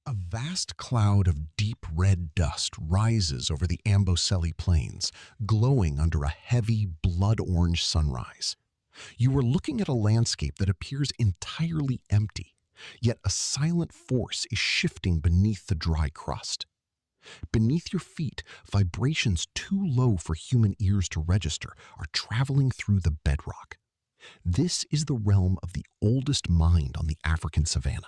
A vast cloud of deep red dust rises over the Amboseli Plains, glowing under a heavy, blood-orange sunrise. You are looking at a landscape that appears entirely empty, yet a silent force is shifting beneath the dry crust. Beneath your feet, vibrations too low for human ears to register are traveling through the bedrock. This is the realm of the oldest mind on the African savanna.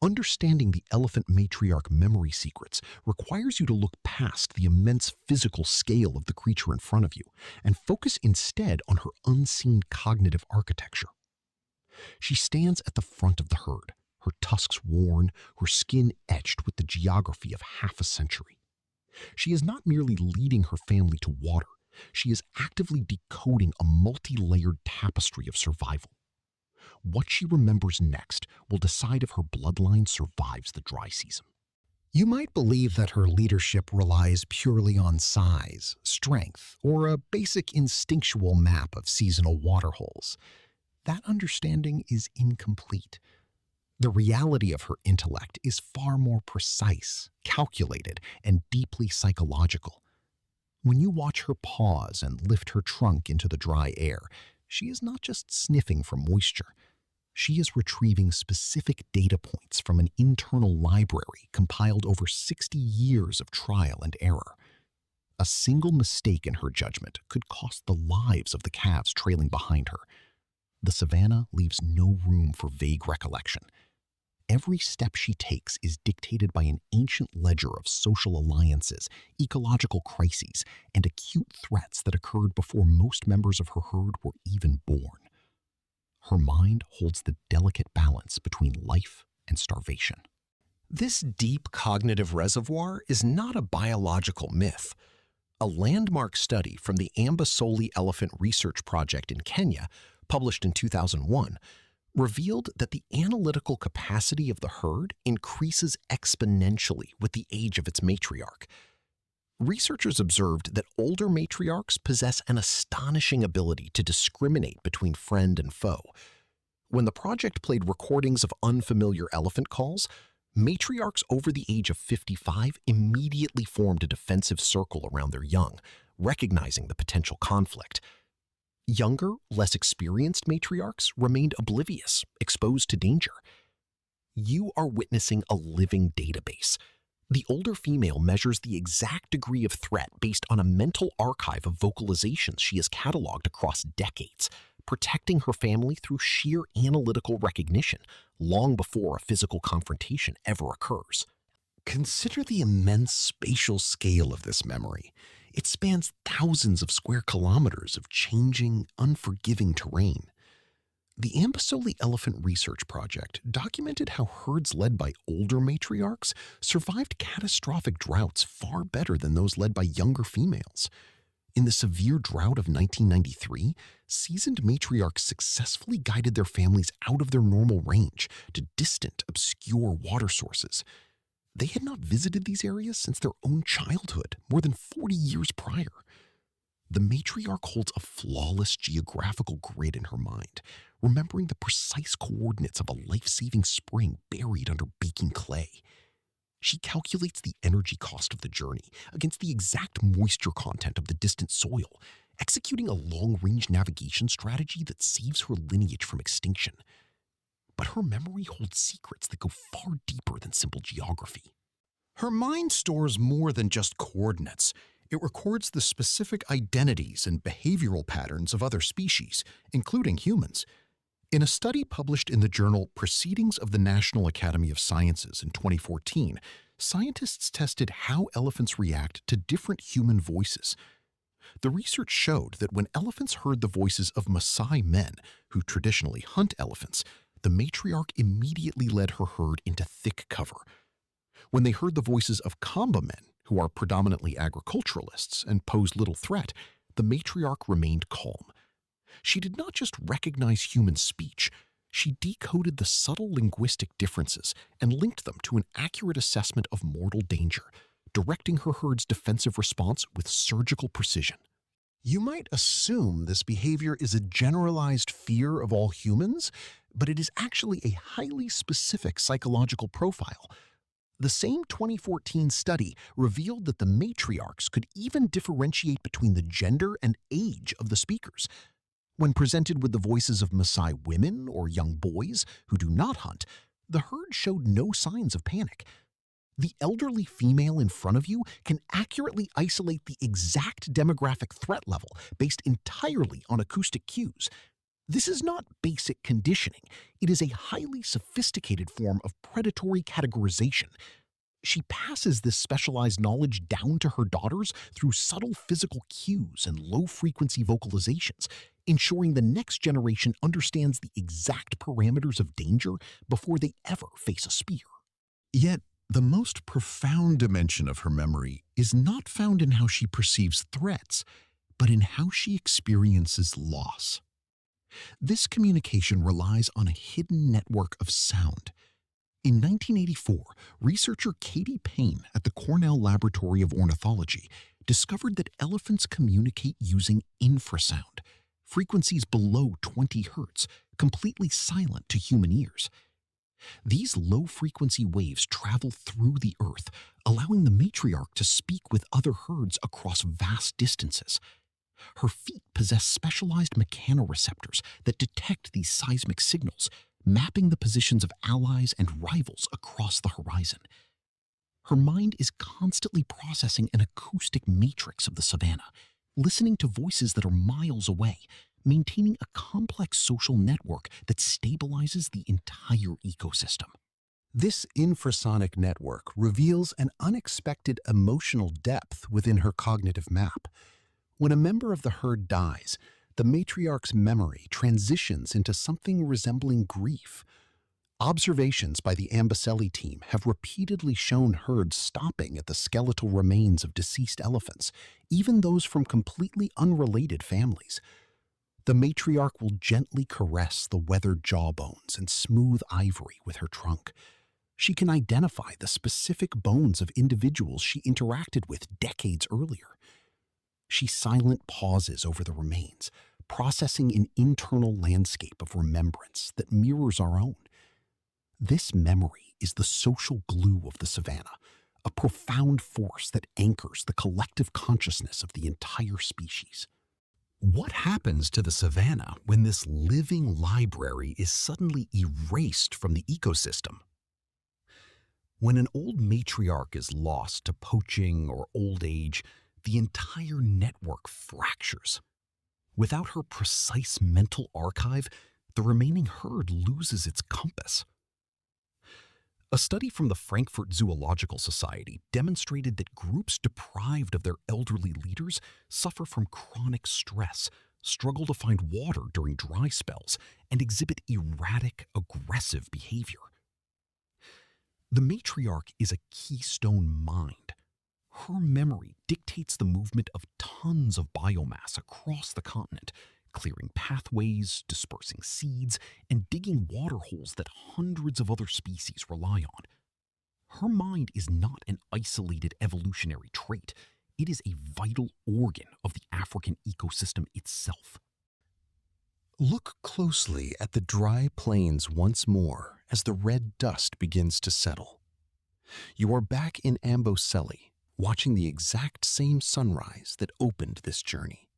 Understanding the elephant matriarch memory secrets requires you to look past the immense physical scale of the creature in front of you and focus instead on her unseen cognitive architecture. She stands at the front of the herd, her tusks worn, her skin etched with the geography of half a century. She is not merely leading her family to water, she is actively decoding a multi-layered tapestry of survival. What she remembers next will decide if her bloodline survives the dry season. You might believe that her leadership relies purely on size, strength, or a basic instinctual map of seasonal water holes. That understanding is incomplete. The reality of her intellect is far more precise, calculated, and deeply psychological. When you watch her pause and lift her trunk into the dry air, she is not just sniffing for moisture. She is retrieving specific data points from an internal library compiled over 60 years of trial and error. A single mistake in her judgment could cost the lives of the calves trailing behind her. The savanna leaves no room for vague recollection. Every step she takes is dictated by an ancient ledger of social alliances, ecological crises, and acute threats that occurred before most members of her herd were even born. Her mind holds the delicate balance between life and starvation. This deep cognitive reservoir is not a biological myth. A landmark study from the Amboseli Elephant Research Project in Kenya, published in 2001, revealed that the analytical capacity of the herd increases exponentially with the age of its matriarch. Researchers observed that older matriarchs possess an astonishing ability to discriminate between friend and foe. When the project played recordings of unfamiliar elephant calls, matriarchs over the age of 55 immediately formed a defensive circle around their young, recognizing the potential conflict. Younger, less experienced matriarchs remained oblivious, exposed to danger. You are witnessing a living database. The older female measures the exact degree of threat based on a mental archive of vocalizations she has cataloged across decades, protecting her family through sheer analytical recognition long before a physical confrontation ever occurs. Consider the immense spatial scale of this memory. It spans thousands of square kilometers of changing, unforgiving terrain. The Amboseli Elephant Research Project documented how herds led by older matriarchs survived catastrophic droughts far better than those led by younger females. In the severe drought of 1993, seasoned matriarchs successfully guided their families out of their normal range to distant, obscure water sources. They had not visited these areas since their own childhood, more than 40 years prior. The matriarch holds a flawless geographical grid in her mind, remembering the precise coordinates of a life-saving spring buried under baking clay. She calculates the energy cost of the journey against the exact moisture content of the distant soil, executing a long-range navigation strategy that saves her lineage from extinction. But her memory holds secrets that go far deeper than simple geography. Her mind stores more than just coordinates. It records the specific identities and behavioral patterns of other species, including humans. In a study published in the journal Proceedings of the National Academy of Sciences in 2014, scientists tested how elephants react to different human voices. The research showed that when elephants heard the voices of Maasai men, who traditionally hunt elephants, the matriarch immediately led her herd into thick cover. When they heard the voices of Kamba men, who are predominantly agriculturalists and pose little threat, the matriarch remained calm. She did not just recognize human speech, she decoded the subtle linguistic differences and linked them to an accurate assessment of mortal danger, directing her herd's defensive response with surgical precision. You might assume this behavior is a generalized fear of all humans, but it is actually a highly specific psychological profile, The same 2014 study revealed that the matriarchs could even differentiate between the gender and age of the speakers. When presented with the voices of Maasai women or young boys who do not hunt, the herd showed no signs of panic. The elderly female in front of you can accurately isolate the exact demographic threat level based entirely on acoustic cues. This is not basic conditioning. It is a highly sophisticated form of predatory categorization. She passes this specialized knowledge down to her daughters through subtle physical cues and low-frequency vocalizations, ensuring the next generation understands the exact parameters of danger before they ever face a spear. Yet, the most profound dimension of her memory is not found in how she perceives threats, but in how she experiences loss. This communication relies on a hidden network of sound. In 1984, researcher Katie Payne at the Cornell Laboratory of Ornithology discovered that elephants communicate using infrasound, frequencies below 20 hertz, completely silent to human ears. These low-frequency waves travel through the earth, allowing the matriarch to speak with other herds across vast distances. Her feet possess specialized mechanoreceptors that detect these seismic signals, mapping the positions of allies and rivals across the horizon. Her mind is constantly processing an acoustic matrix of the savanna, listening to voices that are miles away, maintaining a complex social network that stabilizes the entire ecosystem. This infrasonic network reveals an unexpected emotional depth within her cognitive map. When a member of the herd dies, the matriarch's memory transitions into something resembling grief. Observations by the Amboselli team have repeatedly shown herds stopping at the skeletal remains of deceased elephants, even those from completely unrelated families. The matriarch will gently caress the weathered jawbones and smooth ivory with her trunk. She can identify the specific bones of individuals she interacted with decades earlier. She silent pauses over the remains, processing an internal landscape of remembrance that mirrors our own. This memory is the social glue of the savanna, a profound force that anchors the collective consciousness of the entire species. What happens to the savanna when this living library is suddenly erased from the ecosystem? When an old matriarch is lost to poaching or old age, the entire network fractures. Without her precise mental archive, the remaining herd loses its compass. A study from the Frankfurt Zoological Society demonstrated that groups deprived of their elderly leaders suffer from chronic stress, struggle to find water during dry spells, and exhibit erratic, aggressive behavior. The matriarch is a keystone mind. Her memory dictates the movement of tons of biomass across the continent, clearing pathways, dispersing seeds, and digging water holes that hundreds of other species rely on. Her mind is not an isolated evolutionary trait. It is a vital organ of the African ecosystem itself. Look closely at the dry plains once more as the red dust begins to settle. You are back in Amboselli, watching the exact same sunrise that opened this journey.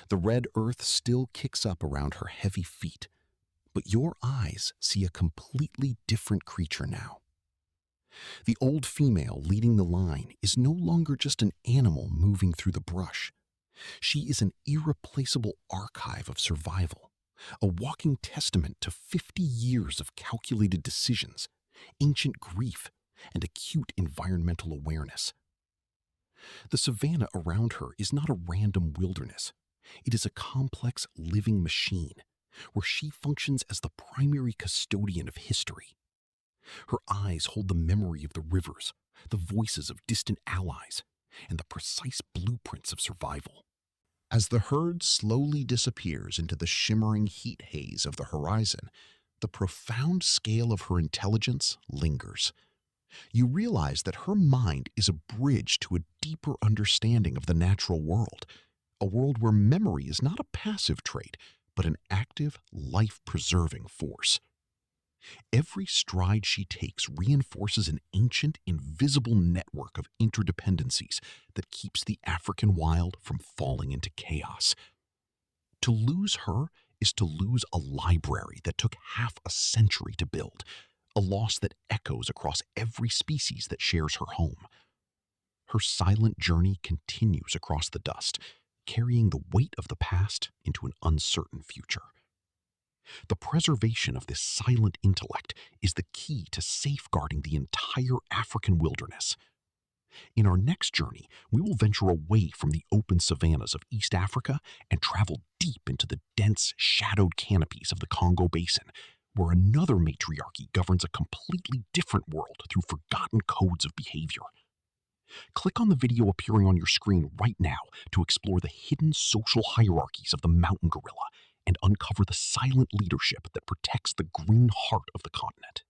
The red earth still kicks up around her heavy feet, but your eyes see a completely different creature now. The old female leading the line is no longer just an animal moving through the brush. She is an irreplaceable archive of survival, a walking testament to 50 years of calculated decisions, ancient grief, and acute environmental awareness. The savanna around her is not a random wilderness. It is a complex living machine where she functions as the primary custodian of history. Her eyes hold the memory of the rivers, the voices of distant allies, and the precise blueprints of survival. As the herd slowly disappears into the shimmering heat haze of the horizon, the profound scale of her intelligence lingers. You realize that her mind is a bridge to a deeper understanding of the natural world, a world where memory is not a passive trait, but an active, life-preserving force. Every stride she takes reinforces an ancient, invisible network of interdependencies that keeps the African wild from falling into chaos. To lose her is to lose a library that took half a century to build, a loss that echoes across every species that shares her home. Her silent journey continues across the dust, carrying the weight of the past into an uncertain future. The preservation of this silent intellect is the key to safeguarding the entire African wilderness. In our next journey, we will venture away from the open savannas of East Africa and travel deep into the dense, shadowed canopies of the Congo Basin, where another matriarchy governs a completely different world through forgotten codes of behavior. Click on the video appearing on your screen right now to explore the hidden social hierarchies of the mountain gorilla and uncover the silent leadership that protects the green heart of the continent.